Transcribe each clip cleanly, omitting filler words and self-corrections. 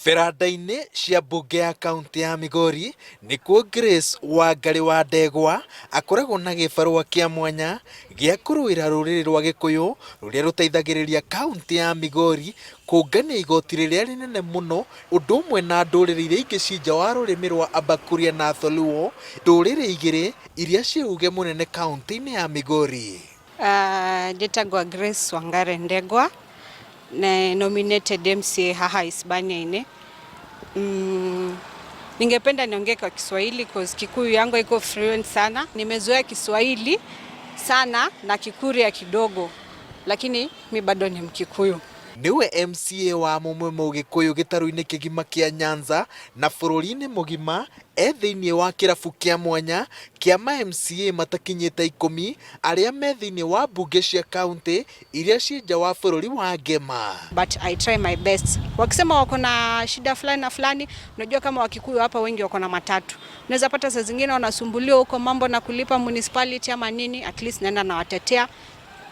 Feranda-inĩ cia mbunge ya kaunti ya Migori nĩkuo Grace Wangari wa Ndegwa akoragwo na gĩbarũa kĩa mwanya gĩa kũrũĩra rũrĩrĩ rwa Gĩkũyũ rũrĩa rũteithagĩrĩria kaunti ya Migori kũngania igoti rĩrĩa rĩnene mũno, ũndũ ũmwe na ndũrĩrĩ iria ingĩ ci nja wa rũrĩmĩ rwa Abakuria na Tholuo, ndũrĩrĩ igĩrĩ iria ciĩ uge mũnene kaunti-inĩ ya Migori. Njĩtagwo Grace Wangari Ndegwa, nominated MCA haha Hispania-inĩ. Ningependa niongee kwa Kiswahili cause Kikuyu yangu iko fluent sana. Nimezoea Kiswahili sana na Kikuria kidogo, lakini mi bado ni Mkikuyu. Niwe MCA wa mũmwe Mũgĩkũyũ gĩtarũ-inĩ kĩgima kĩa Nyanza na bũrũri-inĩ mũgima, thĩinĩ wa kĩrabu kĩa mwanya kĩa ma-MCA matakinyĩte 10 arĩa me thĩinĩ wa mbunge cia kaunti iria ciĩ nja wa bũrũri wa Ngema. But I try my best. Wakisema wako na shida fulani na fulani, unajua kama Wakikuyu hapa wengi wako na matatu. Unaweza pata saa zingine wanasumbuliwa huko mambo na kulipa municipality ama nini, at least naenda na watetea.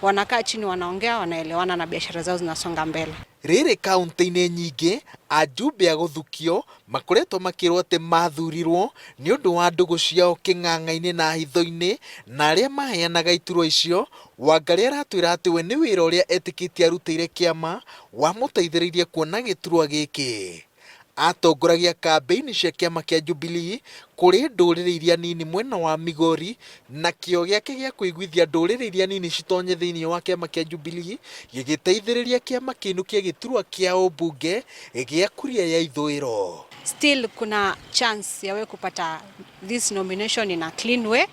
Wanakaa chini, wanaongea, wanaelewana na biashara zao zinasonga mbele. Rĩrĩ kaunti-inĩ nyingĩ ajumbe a gũthukio makoretwo makĩrwo atĩ mathurirwo nĩ ũndũ wa ndũgũ ciao kĩng'ang'a-inĩ na hitho-inĩ, na arĩa maheanaga iturwa icio. Wangari aratwĩra atĩ we nĩ wĩra ũrĩa etĩkĩtie arutĩire kĩama wamũteithĩrĩirie kuona gĩturwa gĩkĩ. Atongoragia kambeini cia kĩama kĩa Jubilee kũrĩ ndũrĩrĩ iria nini mwena wa Migori, na kĩo gĩake gĩa kũiguithia ndũrĩrĩ iria nini citonye thĩinĩ wa kĩama kĩa Jubilee gĩgĩteithĩrĩria kĩama kĩinũkie gĩturwa kĩa ũmbunge gĩa Kuria ya Ithũĩro. Still kuna chance ya wewe kupata this nomination in a clean way.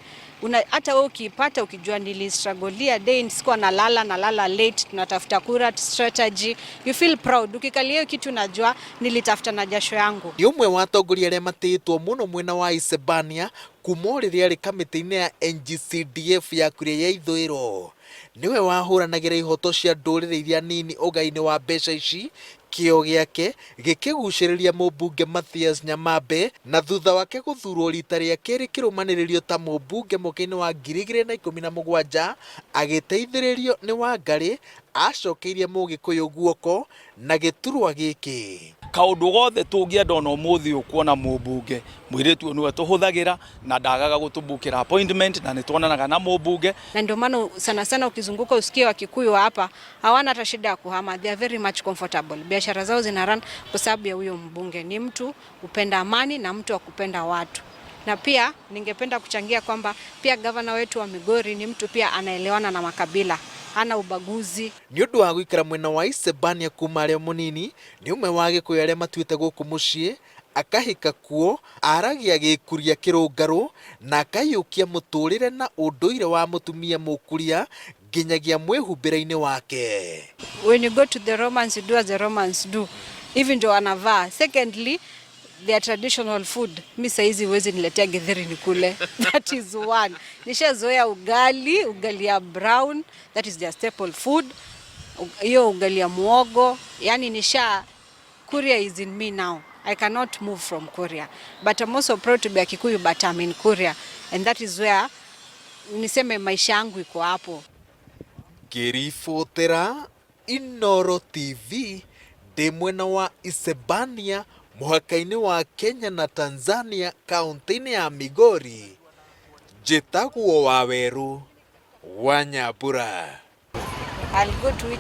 Hata wewe ukipata ukijua nilistruggleia day, sikuwa nalala late, tunatafuta kura strategy, you feel proud ukikalia hiyo kitu, najua nilitafuta na jasho yangu. Ni umwe wa atongoria arĩa matĩĩtwo mũno mwena wa Hispania kuma rĩrĩa arĩ kamĩtĩ-inĩ ya NGCDF ya Kuria ya Ithũĩro. Niwe wahũranagĩra ihoto cia ndũrĩrĩ iria nini ũgai-inĩ wa mbeca ici, kĩo gĩake gĩkĩgucĩrĩria mũmbunge Mathias Nyamambe, na thutha wake gũthurwo rita rĩa kerĩ kĩrũmanĩrĩrio ta mũmbunge mwaka-inĩ wa 2017 agĩteithĩrĩrio nĩ Wangari, acokeirie Mũgĩkũyũ guoko na gĩturwa gĩkĩ. Kaundu gothe tũngĩenda ona ũmũthĩ ũkuona mũmbunge mũirĩtu ũyũ nĩwe tũhũthagĩra, na ndagaga gũtũbukĩra appointment, na nĩtuonanaga na mũmbunge. Na ndio maana sana ukizunguka usikie Wakikuyu hapa hawana hata shida ya kuhama, they are very much comfortable. Biashara zao zina run kwa sababu ya huyo mbunge. Ni mtu upenda amani na mtu wa kupenda watu. Na pia ningependa kuchangia kwamba pia gavana wetu wa Migori ni mtu pia anaelewana na makabila, hana ubaguzi. Nĩ ũndũ wa gũikara mwena wa Hispania kuma arĩa mũnini, nĩ ũmwe wa Gĩkũyũ arĩa matuĩte gũkũ mũciĩ, akahika kuo, aragia Gĩkuria kĩrũngarũ, na akayũkia mũtũrĩre na ũndũire wa mũtumia Mũkuria nginyagia mwĩhumbĩre-inĩ wake. When you go to the Romans, you do as the Romans do. Even ndio wanavaa. Secondly, their traditional food. Mi saizi huwezi niletea githeri nikule. That is one. Nishazoea ugali ya brown, that is their staple food. Hiyo ugali ya muogo, yani Kuria is in me now. I cannot move from Kuria. But I'm also proud to be a Kikuyu, but I'm in Kuria. And that is where niseme maisha yangu iko hapo. Ngĩribotera Inooro TV ndĩ mwena wa Hispania mũhaka-inĩ wa Kenya na Tanzania, kaunti-inĩ ya Migori. Njĩtagwo Waweru wa Nyambura. I'll go to it.